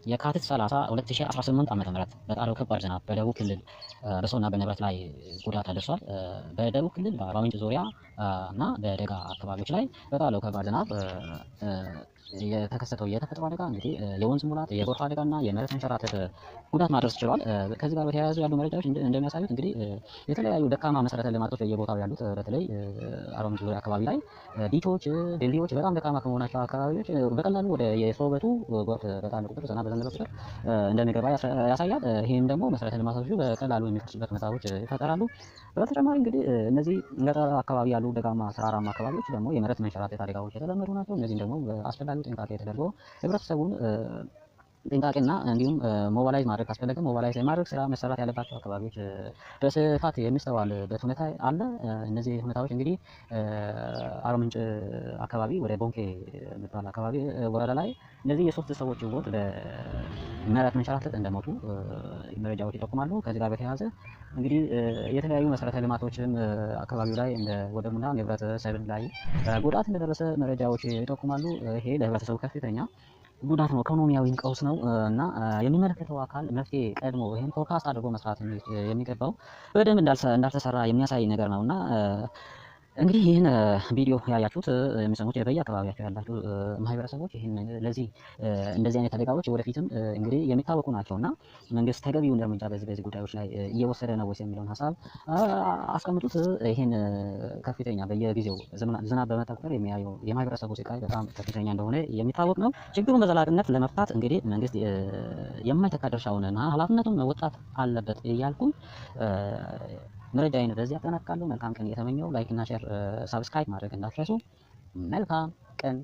የካቲት 30 2018 ዓ.ም በጣለው ከባድ ዝናብ በደቡብ ክልል በሰውና በንብረት ላይ ጉዳት አድርሷል። በደቡብ ክልል በአርባ ምንጭ ዙሪያ እና በደጋ አካባቢዎች ላይ በጣለው ከባድ ዝናብ የተከሰተው የተፈጥሮ አደጋ እንግዲህ የወንዝ ሙላት፣ የጎርፍ አደጋና የመሬት መንሸራተት ጉዳት ማድረስ ችሏል። ከዚህ ጋር በተያያዙ ያሉ መረጃዎች እንደሚያሳዩት እንግዲህ የተለያዩ ደካማ መሰረተ ልማቶች በየቦታው ያሉት በተለይ አርባ ምንጭ ዙሪያ አካባቢ ላይ ዲቶች፣ ድልድዮች በጣም ደካማ ከመሆናቸው አካባቢዎች በቀላሉ ወደ የሶበቱ ጎርፍ በጣም ቁጥር ዝናብ በዘነበ ቁጥር እንደሚገባ ያሳያል። ይህም ደግሞ መሰረተ ልማቶቹ በቀላሉ የሚፈርሱበት ሁኔታዎች ይፈጠራሉ። በተጨማሪ እንግዲህ እነዚህ ገጠር አካባቢ ያሉ ደጋማ ተራራማ አካባቢዎች ደግሞ የመሬት መንሸራተት አደጋዎች የተለመዱ ናቸው። እነዚህም ደግሞ በአስፈላጊው ጥንቃቄ ተደርጎ ህብረተሰቡን ጥንቃቄና እንዲሁም ሞባላይዝ ማድረግ ካስፈለገ ሞባላይዝ የማድረግ ስራ መሰራት ያለባቸው አካባቢዎች በስፋት የሚስተዋልበት ሁኔታ አለ። እነዚህ ሁኔታዎች እንግዲህ አርባ ምንጭ አካባቢ ወደ ቦንኬ የሚባል አካባቢ ወረዳ ላይ እነዚህ የሶስት ሰዎች ህይወት በመሬት መንሸራተት እንደሞቱ መረጃዎች ይጠቁማሉ። ከዚህ ጋር በተያያዘ እንግዲህ የተለያዩ መሰረተ ልማቶችም አካባቢው ላይ እንደ ወደሙና ንብረት ሰብል ላይ ጉዳት እንደደረሰ መረጃዎች ይጠቁማሉ። ይሄ ለህብረተሰቡ ከፍተኛ ጉዳት ነው፣ ኢኮኖሚያዊ ቀውስ ነው እና የሚመለከተው አካል መፍትሄ ቀድሞ ይሄን ፎርካስት አድርጎ መስራት የሚገባው በደንብ እንዳልተሰራ የሚያሳይ ነገር ነውና እንግዲህ ይህን ቪዲዮ ያያችሁት የሚሰሙት በየአካባቢያቸው ያላችሁ ማህበረሰቦች ይህን ለዚህ እንደዚህ አይነት አደጋዎች ወደፊትም እንግዲህ የሚታወቁ ናቸውና መንግስት ተገቢውን እርምጃ በዚህ ጉዳዮች ላይ እየወሰደ ነው ወይስ የሚለውን ሀሳብ አስቀምጡት። ይህን ከፍተኛ በየጊዜው ዝናብ በመጣ ቁጥር የሚያየው የማህበረሰቡ ስቃይ በጣም ከፍተኛ እንደሆነ የሚታወቅ ነው። ችግሩን በዘላቂነት ለመፍታት እንግዲህ መንግስት የማይተካ ድርሻውንና ኃላፊነቱን መወጣት አለበት እያልኩኝ መረጃዬን በዚህ አጠናቅቃለሁ። መልካም ቀን እየተመኘው ላይክ እና ሼር፣ ሳብስክራይብ ማድረግ እንዳትረሱ። መልካም ቀን።